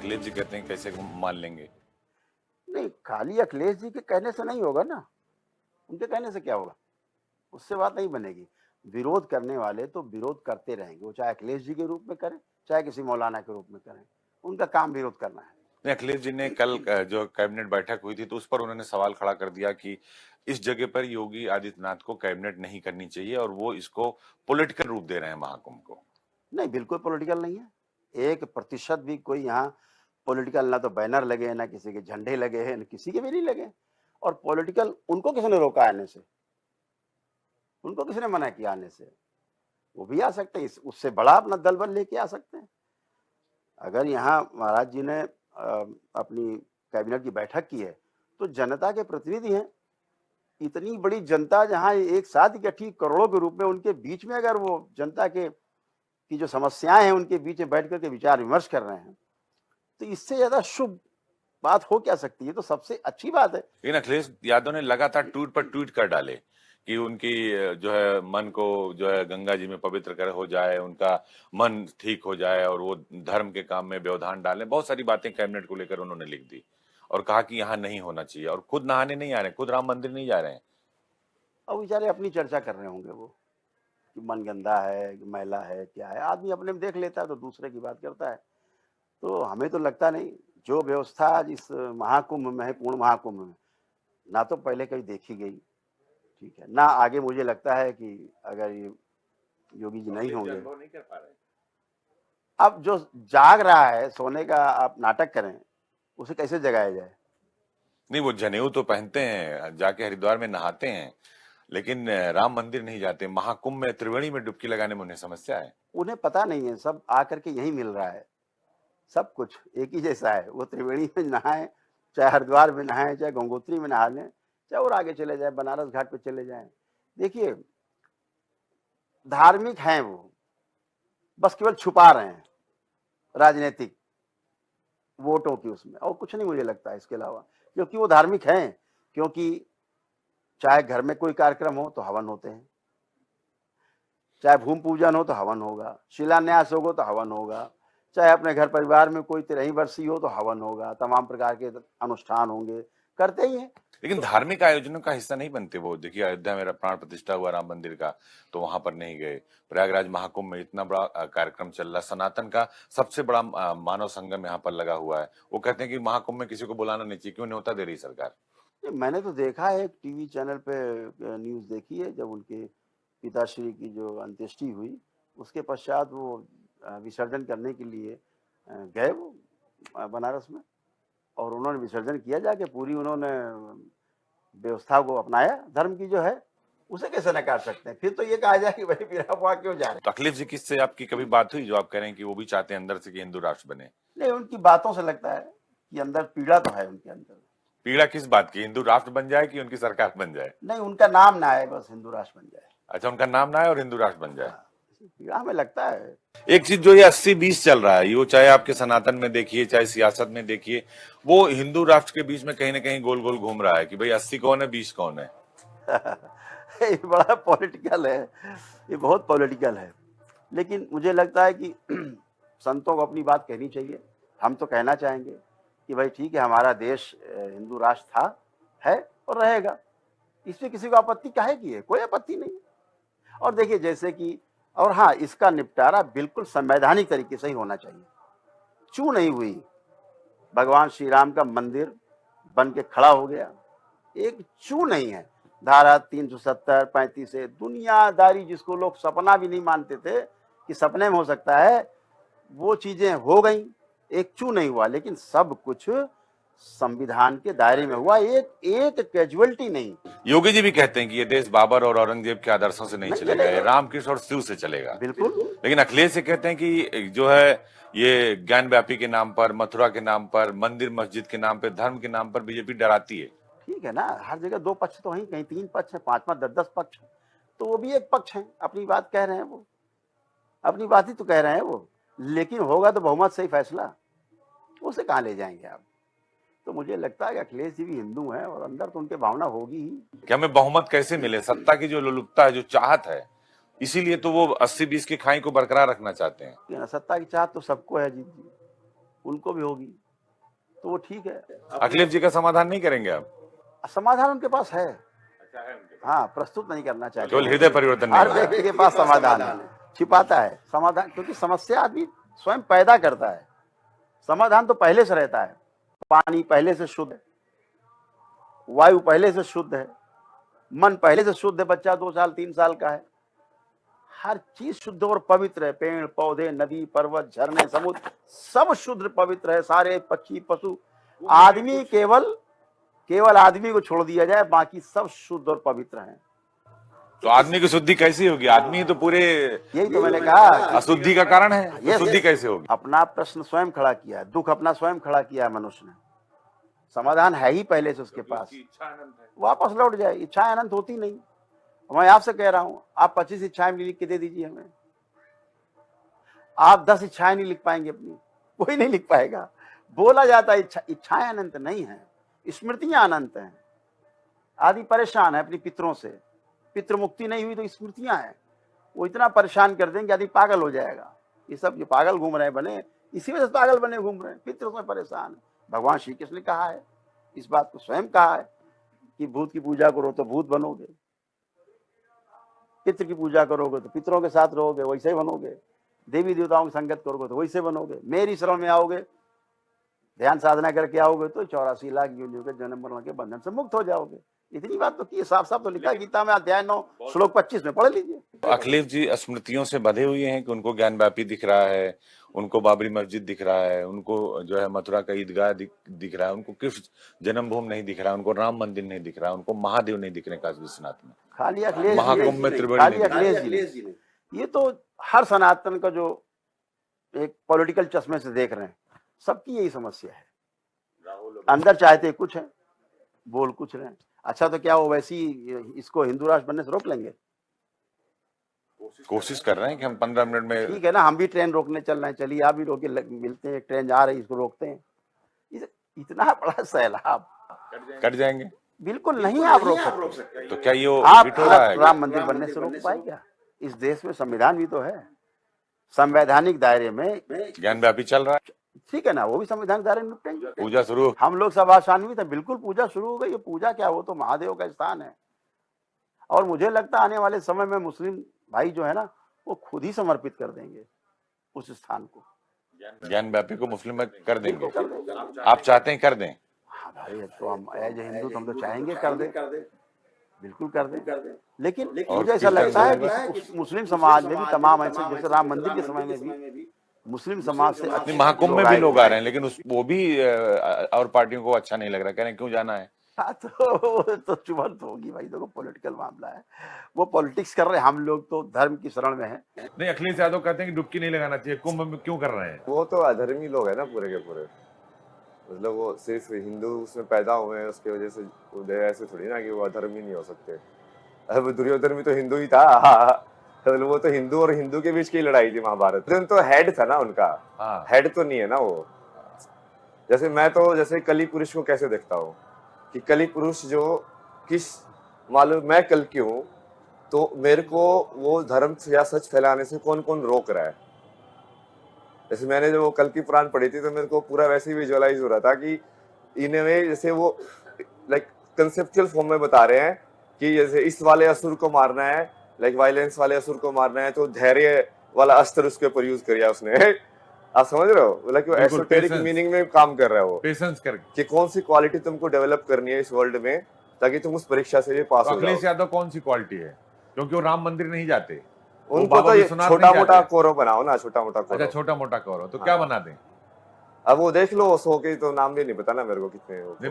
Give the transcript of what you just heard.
अखिलेश जी कहते हैं कैसे मान लेंगे? नहीं, खाली अखिलेश जी के कहने से नहीं होगा ना, उनके कहने से क्या होगा? उससे बात नहीं बनेगी। विरोध करने वाले तो विरोध करते रहेंगे, वो चाहे अखिलेश जी के रूप में करें, चाहे किसी मौलाना के रूप में करें। उनका काम विरोध करना है। नहीं, अखिलेश जी ने कल जो कैबिनेट बैठक हुई थी तो उस पर उन्होंने सवाल खड़ा कर दिया कि इस जगह पर योगी आदित्यनाथ को कैबिनेट नहीं करनी चाहिए और वो इसको पॉलिटिकल रूप दे रहे हैं महाकुंभ को। नहीं, बिल्कुल पॉलिटिकल नहीं है। 1% भी कोई यहाँ पॉलिटिकल, ना तो बैनर लगे, ना किसी के झंडे लगे हैं, ना किसी के भी नहीं लगे। और पॉलिटिकल उनको किसने रोका आने से? उनको किसने मना किया आने से? वो भी आ सकते हैं, उससे बड़ा अपना दल बल लेके आ सकते हैं। अगर यहाँ महाराज जी ने अपनी कैबिनेट की बैठक की है तो जनता के प्रतिनिधि हैं। इतनी बड़ी जनता जहाँ एक साथ इकट्ठी करोड़ों के रूप में, उनके बीच में अगर वो जनता के की जो समस्याएं हैं उनके बीच में बैठ करके विचार विमर्श कर रहे हैं, तो इससे ज्यादा शुभ बात हो क्या सकती है? तो सबसे अच्छी बात है। लेकिन अखिलेश यादव ने लगातार ट्वीट पर ट्वीट कर डाले कि उनकी जो है मन को जो है गंगा जी में पवित्र कर हो जाए, उनका मन ठीक हो जाए और वो धर्म के काम में व्यवधान डालें। बहुत सारी बातें कैबिनेट को लेकर उन्होंने लिख दी और कहा कि यहाँ नहीं होना चाहिए और खुद नहाने नहीं आ रहे हैं, खुद राम मंदिर नहीं जा रहे हैं। और बेचारे अपनी चर्चा कर रहे होंगे वो, कि मन गंदा है, कि मैला है, क्या है। आदमी अपने में देख लेता है तो दूसरे की बात करता है। तो हमें तो लगता नहीं, जो व्यवस्था आज इस महाकुंभ में है, पूर्ण महाकुंभ में, ना तो पहले कभी देखी गई, ठीक है, ना आगे मुझे लगता है कि अगर ये योगी जी नहीं होंगे। नहीं कर पा रहे हैं। अब जो जाग रहा है, सोने का आप नाटक करें, उसे कैसे जगाया जाए? नहीं, वो जनेऊ तो पहनते हैं, जाके हरिद्वार में नहाते हैं, लेकिन राम मंदिर नहीं जाते। महाकुंभ में त्रिवेणी में डुबकी लगाने में उन्हें समस्या है। उन्हें पता नहीं है, सब आकर के यही मिल रहा है। सब कुछ एक ही जैसा है। वो त्रिवेणी में नहाएं, चाहे हरिद्वार में नहाएं, चाहे गंगोत्री में नहा लें, चाहे और आगे चले जाए, बनारस घाट पे चले जाएं। देखिए, धार्मिक हैं वो, बस केवल छुपा रहे हैं राजनीतिक वोटों की उसमें, और कुछ नहीं मुझे लगता है इसके अलावा। क्योंकि वो धार्मिक हैं, क्योंकि चाहे घर में कोई कार्यक्रम हो तो हवन होते हैं, चाहे भूमि पूजन हो तो हवन होगा, शिलान्यास होगा तो हवन होगा, चाहे अपने घर परिवार में कोई 13वीं बरसी हो तो हवन होगा, तमाम प्रकार के अनुष्ठान होंगे, करते ही हैं। लेकिन धार्मिक आयोजनों का हिस्सा नहीं बनते वो। देखिए, अयोध्या में प्राण प्रतिष्ठा हुआ राम मंदिर का, तो वहां पर नहीं गए। प्रयागराज महाकुंभ में इतना बड़ा कार्यक्रम चल रहा, सनातन का सबसे बड़ा मानव संगम यहाँ पर लगा हुआ है। वो कहते हैं कि महाकुंभ में किसी को बुलाना नहीं चाहिए, क्यों न्योता दे रही सरकार? मैंने तो देखा है, एक टीवी चैनल पे न्यूज़ देखी है, जब उनके पिताश्री की जो अंत्येष्टि हुई, उसके पश्चात वो विसर्जन करने के लिए गए वो बनारस में, और उन्होंने विसर्जन किया जाके। पूरी उन्होंने व्यवस्था को अपनाया, धर्म की जो है, उसे कैसे नकार सकते हैं? फिर तो ये कहा जाए कि भाई फिर आप वहाँ क्यों जा रहे तो अखिलेश जी किससे आपकी कभी बात हुई जो आप कह रहे हैं कि वो भी चाहते हैं अंदर से कि हिंदू राष्ट्र बने? हैं? नहीं, उनकी बातों से लगता है कि अंदर पीड़ा तो है उनके अंदर। पीड़ा किस बात की? हिंदू राष्ट्र बन जाए कि उनकी सरकार बन जाए? नहीं, उनका नाम ना आए, बस हिंदू राष्ट्र बन जाए। अच्छा, उनका नाम ना आए और हिंदू राष्ट्र बन जाए। हाँ, पीड़ा हमें लगता है। एक चीज जो ये 80-20 चल रहा है, ये चाहे आपके सनातन में देखिए, चाहे सियासत में देखिए, वो हिंदू राष्ट्र के बीच में कहीं ना कहीं गोल गोल घूम रहा है कि भाई 80 कौन है, 20 कौन है। ये बड़ा पॉलिटिकल है, ये बहुत पॉलिटिकल है। लेकिन मुझे लगता है कि संतों को अपनी बात कहनी चाहिए। हम तो कहना चाहेंगे कि भाई ठीक है, हमारा देश हिंदू राष्ट्र था, है और रहेगा। इसमें किसी को आपत्ति काहे की है? कोई आपत्ति नहीं। और देखिए, जैसे कि, और हाँ, इसका निपटारा बिल्कुल संवैधानिक तरीके से ही होना चाहिए। चूं नहीं हुई, भगवान श्री राम का मंदिर बन के खड़ा हो गया, एक चू नहीं है। धारा 370 35 से दुनियादारी, जिसको लोग सपना भी नहीं मानते थे कि सपने में हो सकता है, वो चीजें हो गई। एक चू नहीं हुआ, लेकिन सब कुछ संविधान के दायरे में हुआ, एक एक कैजुअलिटी नहीं। योगी जी भी कहते हैं कि ये देश बाबर और औरंगजेब के आदर्शों से नहीं चलेगा, ये चलेगा। रामकृष्ण और शिव से चलेगा। बिल्कुल। लेकिन अखिलेश से कहते हैं कि जो है ये ज्ञान व्यापी के नाम पर, मथुरा के नाम पर, मंदिर मस्जिद के नाम पर, धर्म के नाम पर बीजेपी डराती है। ठीक है ना, हर जगह दो पक्ष तो हैं, कहीं 3 पक्ष है, 5 10 10 पक्ष, तो वो भी एक पक्ष है, अपनी बात कह रहे हैं वो, अपनी बात ही तो कह रहे हैं वो। लेकिन होगा तो बहुमत से ही फैसला, उसे कहाँ ले जाएंगे आप? तो मुझे लगता है कि अखिलेश जी भी हिंदू हैं और अंदर तो उनके भावना होगी ही। कि हमें बहुमत कैसे मिले, सत्ता की जो लोलुपता है, जो चाहत है, इसीलिए तो वो 80-20 की खाई को बरकरार रखना चाहते हैं। कि सत्ता की चाहत तो सबको है, जी जी, उनको भी होगी, तो वो ठीक है। अखिलेश जी का समाधान नहीं करेंगे आप? समाधान उनके पास है। हाँ, प्रस्तुत नहीं करना चाहिए। केवल हृदय परिवर्तन नहीं हर हो रहा है। व्यक्ति के पास समाधान है, छिपाता है समाधान, क्योंकि समस्या आदमी स्वयं पैदा करता है। समाधान तो पहले से रहता है। पानी पहले से शुद्ध है, वायु पहले से शुद्ध है, मन पहले से शुद्ध है, बच्चा 2 साल 3 साल का है, हर चीज शुद्ध और पवित्र है। पेड़ पौधे, नदी पर्वत, झरने, समुद्र सब शुद्ध पवित्र है, सारे पक्षी पशु। आदमी केवल आदमी को छोड़ दिया जाए, बाकी सब शुद्ध और पवित्र हैं। तो आदमी की शुद्धि कैसी होगी? आदमी ही तो पूरे यही तो मैंने कहा, अशुद्धि का कारण है, तो शुद्धि कैसे होगी? अपना प्रश्न स्वयं खड़ा किया है, दुख अपना स्वयं खड़ा किया है मनुष्य ने। समाधान है ही पहले से उसके पास, वापस लौट जाए। इच्छाएं अनंत होती नहीं। मैं आपसे कह रहा हूं, आप 25 इच्छाएं लिख के दे दीजिए हमें, आप 10 इच्छाएं नहीं लिख पाएंगे अपनी, कोई नहीं लिख पाएगा। बोला जाता है इच्छाएं अनंत नहीं है, स्मृतियां अनंत हैं। आदि परेशान है अपनी पितरों से, पितृ मुक्ति नहीं हुई तो स्मृतियां हैं, वो इतना परेशान कर देंगे आदि पागल हो जाएगा। ये सब जो पागल घूम रहे हैं बने, इसी वजह से पागल बने घूम रहे हैं, पितरों से परेशान है। भगवान श्री कृष्ण ने कहा है, इस बात को स्वयं कहा है कि भूत की पूजा करो तो भूत बनोगे, पितृ की पूजा करोगे तो पितरों के साथ रहोगे, वैसे ही बनोगे। देवी देवताओं की संगत करोगे तो वैसे बनोगे। मेरी शरण में आओगे, ध्यान साधना करके आओगे तो 84 लाख योनियों के जन्म मरण के बंधन से मुक्त हो जाओगे। इतनी बात तो की, साफ साफ तो लिखा गीता में अध्याय 9 श्लोक 25 में, पढ़ लीजिए। अखिलेश जी स्मृतियों से बंधे हुए हैं कि उनको ज्ञान व्यापी दिख रहा है, उनको बाबरी मस्जिद दिख रहा है, उनको जो है मथुरा का ईदगाह दिख रहा है, उनको कृष्ण जन्मभूमि नहीं दिख रहा है, उनको राम मंदिर नहीं दिख रहा है, उनको महादेव नहीं दिख रहे काशी विश्वनाथ में, खाली अखिलेश महाकुंभ में त्रिवेणी खाली नहीं दिख अखिलेश जी ने। ये तो हर सनातन का जो एक पॉलिटिकल चश्मे से देख रहे हैं, सबकी यही समस्या है। अंदर चाहते कुछ है, बोल कुछ रहे हैं। अच्छा तो क्या वो वैसी इसको हिंदू राष्ट्र बनने से रोक लेंगे? कोशिश कर रहे हैं कि हम 15 मिनट में। ठीक है ना, हम भी ट्रेन रोकने चल रहे हैं, चलिए आप भी रोके, मिलते हैं, ट्रेन जा रही है, इसको रोकते हैं। इतना बड़ा सैलाब कट जाएंगे? बिल्कुल नहीं आप रोक सकते। तो क्या ये आप हिट हो रहा है? राम मंदिर बनने से रोक पाए क्या? इस देश में संविधान भी तो है, संवैधानिक दायरे में ज्ञान व्यापी चल रहा है, ठीक है ना, वो भी संविधान के दायरे में निपटेंगे। पूजा शुरू। हम लोग सब आशान्वित है, बिल्कुल पूजा शुरू हो गई। ये पूजा क्या, वो तो महादेव का स्थान है। और मुझे लगता है आने वाले समय में मुस्लिम भाई जो है ना, वो खुद ही समर्पित कर देंगे उस स्थान को। ज्ञान व्यापी को मुस्लिम में कर देंगे? आप चाहते हैं कर दें? हाँ भाई, तो हम एज ए हिंदू तो हम तो चाहेंगे कर दे, बिल्कुल कर दे। लेकिन मुझे ऐसा लगता है कि मुस्लिम समाज में भी तमाम ऐसे, जैसे राम मंदिर के समय में भी मुस्लिम समाज से अच्छे महाकुंभ में भी लोग आ रहे हैं, लेकिन वो भी और पार्टियों को अच्छा नहीं लग रहा, कह रहे हैं क्यों जाना है। हाँ, तो चुभन तो होगी भाई, देखो पॉलिटिकल मामला है, वो पॉलिटिक्स कर रहे हैं, हम लोग तो धर्म की शरण में है। नहीं, अखिलेश यादव कहते हैं कि डुबकी नहीं लगाना चाहिए, कुंभ में क्यों कर रहे हैं? वो तो अधर्मी लोग है ना पूरे के पूरे, मतलब वो सिर्फ हिंदू उसमें पैदा हुए हैं उसकी वजह से, ऐसे थोड़ी ना कि वो अधर्मी नहीं हो सकते। अब दुर्योधन भी तो हिंदू ही था, मतलब वो तो हिंदू और हिंदू के बीच की लड़ाई थी महाभारत। तो हेड था ना उनका, हेड तो नहीं है ना वो। जैसे मैं तो जैसे कली पुरुष को कैसे देखता हूँ कि कली पुरुष जो किस, मालूम मैं कल की हूँ तो मेरे को वो धर्म या सच फैलाने से कौन कौन रोक रहा है। जैसे मैंने जब वो कल की पुराण पढ़ी थी तो मेरे को पूरा वैसे ही विजुअलाइज हो रहा था कि इनमें जैसे वो लाइक कंसेप्चुअल फॉर्म में बता रहे हैं कि जैसे इस वाले असुर को मारना है, लाइक वायलेंस वाले असुर को मारना है तो धैर्य वाला अस्त्र उसके ऊपर यूज किया उसने। आप समझ रहे हो, लाइक वो एसोटेरिक मीनिंग में काम कर रहा है वो, पेशेंस करके कि कौन सी क्वालिटी तुमको डेवलप करनी है इस वर्ल्ड में ताकि तुम उस परीक्षा से भी पास हो जाओ। अखिलेश यादव कौन सी क्वालिटी है? क्योंकि वो राम मंदिर नहीं जाते, उनको तो छोटा मोटा कोरो बनाओ ना, छोटा मोटा कोरो। अच्छा, छोटा मोटा कोरो तो क्या बना दें? अब वो देख लो, 100 के तो नाम भी नहीं पता ना मेरे को कितने।